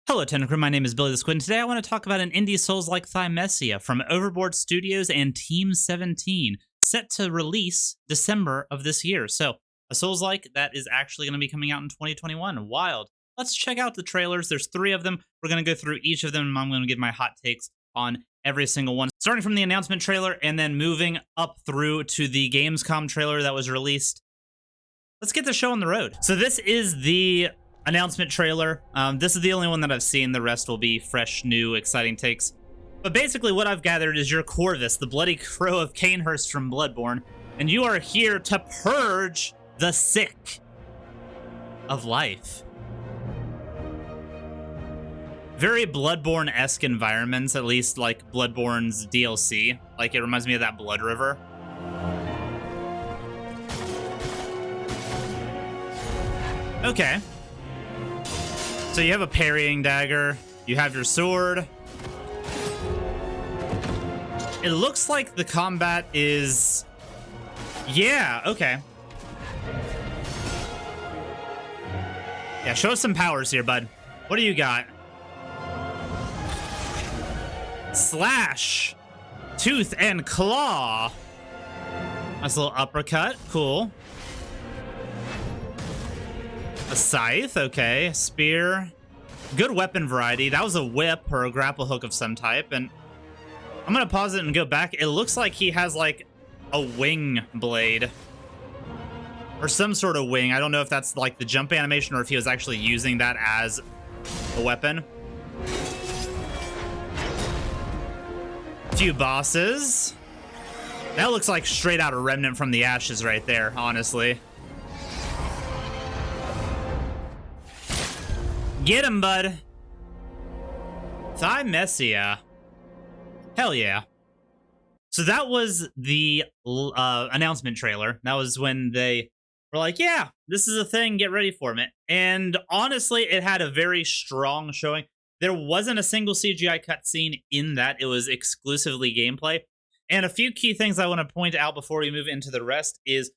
Hello, Tentacrew. My name is Billy the Squid, and today I want to talk about an indie Souls-like Thymesia from Overboard Studios and Team 17, set to release December of this year. So, a Souls-like that is actually going to be coming out in 2021. Wild. Let's check out the trailers. There's 3 of them. We're going to go through each of them, and I'm going to give my hot takes on every single one. Starting from the announcement trailer, and then moving up through to the Gamescom trailer that was released. Let's get the show on the road. So this is the announcement trailer. This is the only one that I've seen. The rest will be fresh, new, exciting takes. But basically what I've gathered is you're Corvus, the bloody crow of Cainhurst from Bloodborne, and you are here to purge the sick of life. Very Bloodborne-esque environments, at least like Bloodborne's DLC. Like, it reminds me of that Blood River. Okay. So you have a parrying dagger, you have your sword. It looks like the combat is... Yeah, okay. Yeah, show us some powers here, bud. What do you got? Slash! Tooth and claw! Nice little uppercut, cool. A scythe, okay. Spear. Good weapon variety. That was a whip or a grapple hook of some type. And I'm going to pause it and go back. It looks like he has like a wing blade. Or some sort of wing. I don't know if that's like the jump animation or if he was actually using that as a weapon. Few bosses. That looks like straight out a Remnant from the Ashes right there, honestly. Get him, bud. Thymesia. Hell yeah. So that was the announcement trailer. That was when they were like, yeah, this is a thing, get ready for it. And honestly, it had a very strong showing. There wasn't a single CGI cutscene in that. It was exclusively gameplay. And a few key things I want to point out before we move into the rest is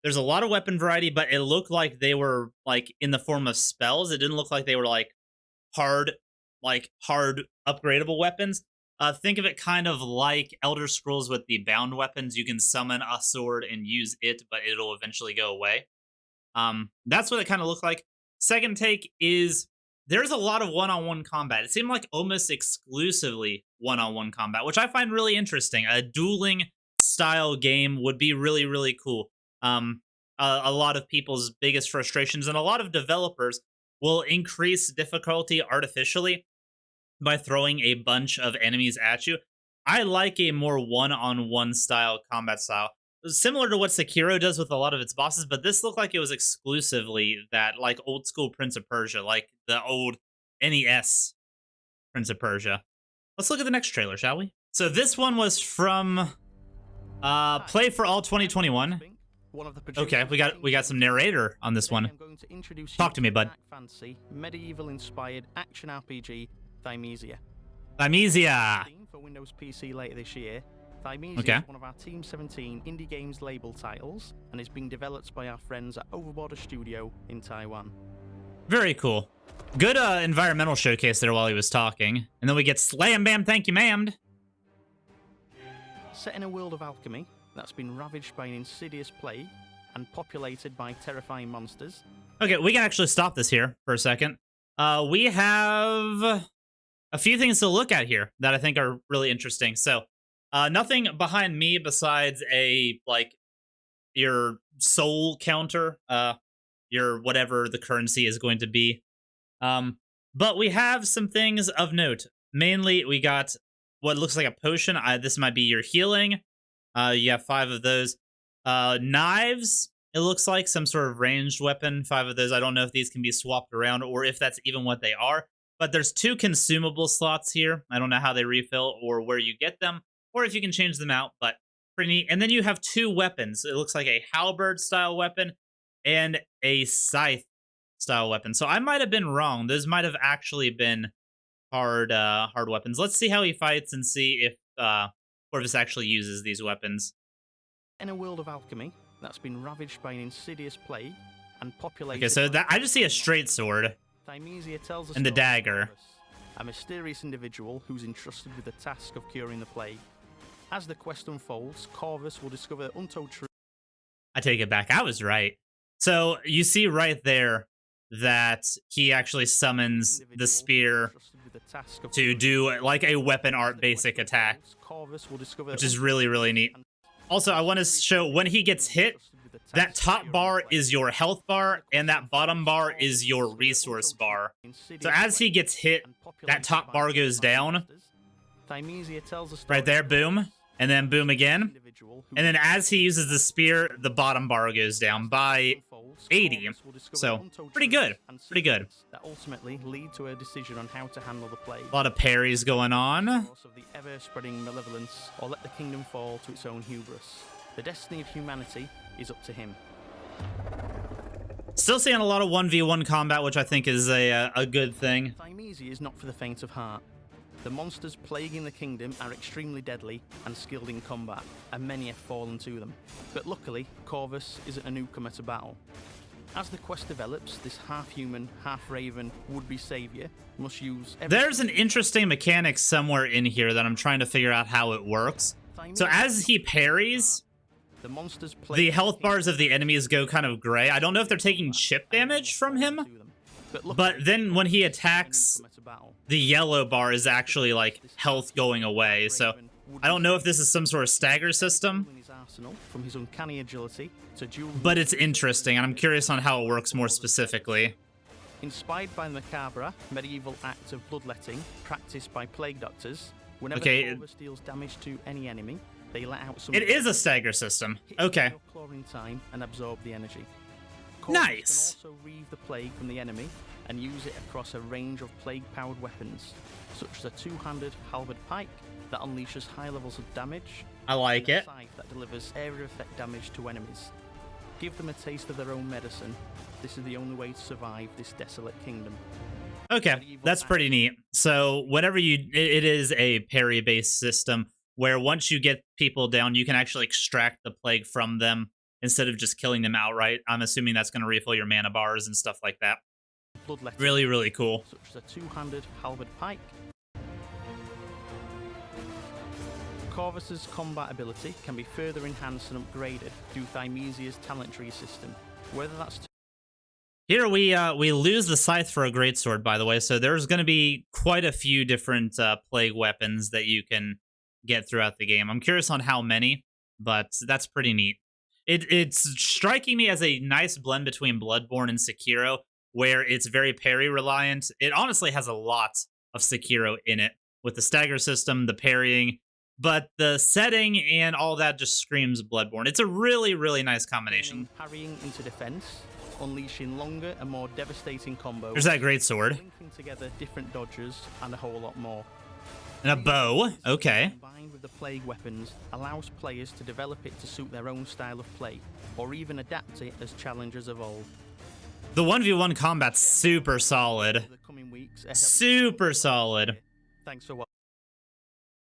there's a lot of weapon variety, but it looked like they were like in the form of spells. It didn't look like they were like hard upgradable weapons. Think of it kind of like Elder Scrolls with the bound weapons. You can summon a sword and use it, but it'll eventually go away. That's what it kind of looked like. Second take is there's a lot of one-on-one combat. It seemed like almost exclusively one-on-one combat, which I find really interesting. A dueling style game would be really, really cool. A lot of people's biggest frustrations and a lot of developers will increase difficulty artificially by throwing a bunch of enemies at you. I like a more one-on-one style combat style, similar to what Sekiro does with a lot of its bosses, but this looked like it was exclusively that, like old school Prince of Persia, like the old NES Prince of Persia. Let's look at the next trailer, shall we? So this one was from Play for All 2021. Okay, we got some narrator on this one. Talk to me, bud. Fantasy, medieval-inspired action RPG, Thymesia. Thymesia! For Windows PC later this year, Thymesia is one of our Team 17 indie games label titles, and is being developed by our friends at Overboard Studio in Taiwan. Very cool. Good environmental showcase there while he was talking. And then we get slam bam thank you ma'am'd. Set in a world of alchemy that's been ravaged by an insidious plague and populated by terrifying monsters. Okay, we can actually stop this here for a second. We have a few things to look at here that I think are really interesting. So, nothing behind me besides your soul counter, your whatever the currency is going to be. But we have some things of note. Mainly, we got what looks like a potion. This might be your healing. You have 5 of those. Knives, it looks like some sort of ranged weapon. 5 of those. I don't know if these can be swapped around or if that's even what they are. But there's 2 consumable slots here. I don't know how they refill or where you get them or if you can change them out, but pretty neat. And then you have 2 weapons. It looks like a halberd style weapon and a scythe style weapon. So I might have been wrong. Those might have actually been hard weapons. Let's see how he fights and see if Corvus actually uses these weapons. In a world of alchemy that's been ravaged by an insidious plague and populated... Okay, so that I just see a straight sword Thymesia tells us and the dagger. a mysterious individual who's entrusted with the task of curing the plague. As the quest unfolds, Corvus will discover untold truths. I take it back. I was right. So you see right there that he actually summons the spear to do like a weapon art basic attack, which is really, really neat. Also, I want to show when he gets hit, that top bar is your health bar and that bottom bar is your resource bar. So as he gets hit, that top bar goes down. Right there, boom. And then boom again. And then as he uses the spear, the bottom bar goes down by 80. So, pretty good. Pretty good. That ultimately lead to a decision on how to handle the plague. A lot of parries going on. Of the ever-spreading malevolence, or let the kingdom fall to its own hubris. The destiny of humanity is up to him. Still seeing a lot of 1v1 combat, which I think is a good thing. Thymesia is not for the faint of heart. The monsters plaguing the kingdom are extremely deadly and skilled in combat, and many have fallen to them. But luckily, Corvus isn't a newcomer to battle. As the quest develops, this half-human, half-raven would-be savior must use... There's an interesting mechanic somewhere in here that I'm trying to figure out how it works. So as he parries, the health bars of the enemies go kind of gray. I don't know if they're taking chip damage from him, but then when he attacks, the yellow bar is actually like health going away. So I don't know if this is some sort of stagger system, but it's interesting, and I'm curious on how it works more specifically. Inspired by the macabre medieval act of bloodletting practiced by plague doctors, whenever Corvus deals damage to any enemy, they let out some... It is a stagger system. Okay. Time and absorb the energy. Nice. Can also reave the plague from the enemy and use it across a range of plague-powered weapons, such as a two-handed halberd pike that unleashes high levels of damage. I like it. A scythe that delivers area effect damage to enemies. Give them a taste of their own medicine. This is the only way to survive this desolate kingdom. Okay, that's pretty neat. So whenever it is a parry-based system where once you get people down, you can actually extract the plague from them instead of just killing them outright. I'm assuming that's going to refill your mana bars and stuff like that. Really, really cool. Such as a two-handed halberd pike. Corvus's combat ability can be further enhanced and upgraded through Thymesia's talent tree system. Whether that's... Here we lose the scythe for a greatsword, by the way, so there's going to be quite a few different plague weapons that you can get throughout the game. I'm curious on how many, but that's pretty neat. It's striking me as a nice blend between Bloodborne and Sekiro, where it's very parry reliant. It honestly has a lot of Sekiro in it, with the stagger system, the parrying, but the setting and all that just screams Bloodborne. It's a really, really nice combination. Parrying into defense, unleashing longer and more devastating combos. There's that greatsword. Linking together different dodges and a whole lot more. And a bow, okay. Combined with the plague weapons allows players to develop it to suit their own style of play, or even adapt it as challenges evolve. The 1v1 combat's super solid. Super solid. Thanks for watching.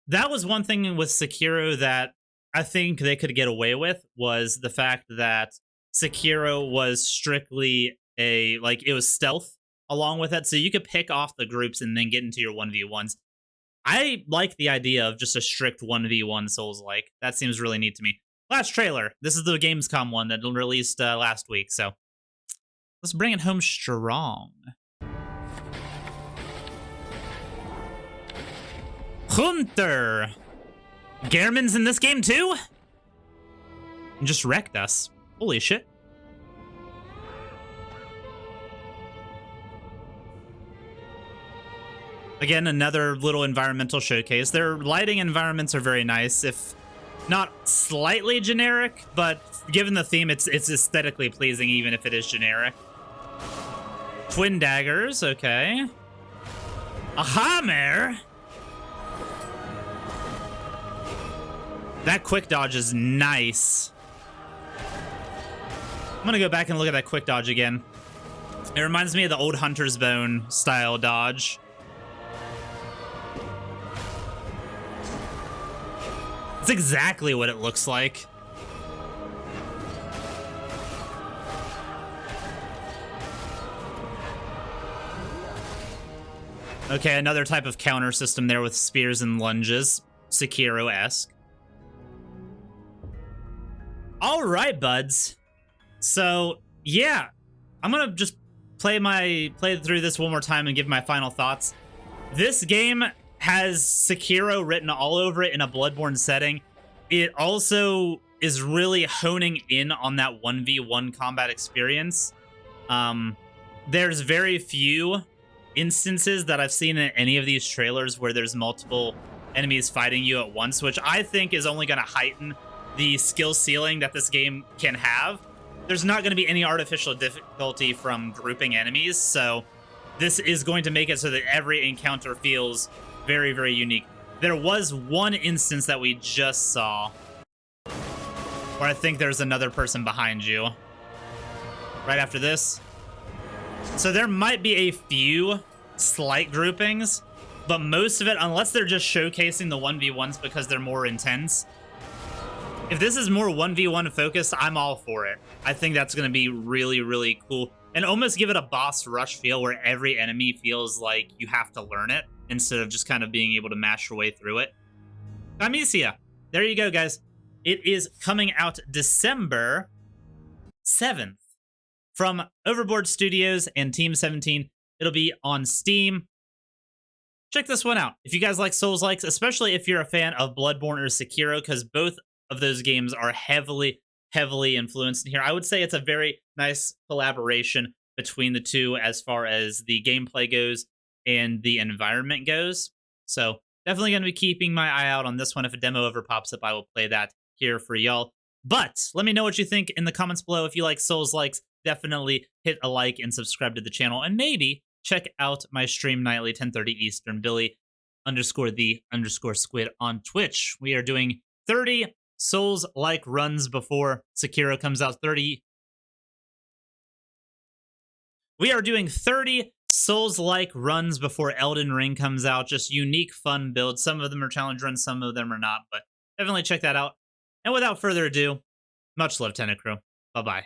That was one thing with Sekiro that I think they could get away with, was the fact that Sekiro was strictly it was stealth along with it, so you could pick off the groups and then get into your 1v1s. I like the idea of just a strict 1v1 Souls-like. That seems really neat to me. Last trailer. This is the Gamescom one that released last week, so let's bring it home strong. Hunter! Gehrman's in this game too? And just wrecked us. Holy shit. Again, another little environmental showcase. Their lighting environments are very nice, if not slightly generic, but given the theme, it's aesthetically pleasing, even if it is generic. Twin daggers, okay. A hammer! That quick dodge is nice. I'm gonna go back and look at that quick dodge again. It reminds me of the old Hunter's Bone style dodge. That's exactly what it looks like. Okay, another type of counter system there with spears and lunges. Sekiro-esque. All right, buds. So, yeah. I'm going to just play through this one more time and give my final thoughts. This game has Sekiro written all over it in a Bloodborne setting. It also is really honing in on that 1v1 combat experience. There's very few instances that I've seen in any of these trailers where there's multiple enemies fighting you at once, which I think is only going to heighten the skill ceiling that this game can have. There's not going to be any artificial difficulty from grouping enemies, so this is going to make it so that every encounter feels very, very unique. There was one instance that we just saw where I think there's another person behind you right after this. So there might be a few slight groupings, but most of it, unless they're just showcasing the 1v1s because they're more intense, if this is more 1v1 focused, I'm all for it. I think that's going to be really, really cool. And almost give it a boss rush feel where every enemy feels like you have to learn it instead of just kind of being able to mash your way through it. Thymesia. There you go, guys. It is coming out December 7th from Overboard Studios and Team 17. It'll be on Steam. Check this one out. If you guys like Souls-likes, especially if you're a fan of Bloodborne or Sekiro, because both of those games are heavily influenced in here. I would say it's a very nice collaboration between the two as far as the gameplay goes and the environment goes. So definitely going to be keeping my eye out on this one. If a demo ever pops up, I will play that here for y'all. But let me know what you think in the comments below. If you like Souls-likes, definitely hit a like and subscribe to the channel. And maybe check out my stream nightly, 10:30 Eastern, Billy_the_Skwid on Twitch. We are doing 30 Souls-like runs before Sekiro comes out. We are doing 30 Souls-like runs before Elden Ring comes out. Just unique, fun builds. Some of them are challenge runs, some of them are not, but definitely check that out. And without further ado, much love, Crew. Bye-bye.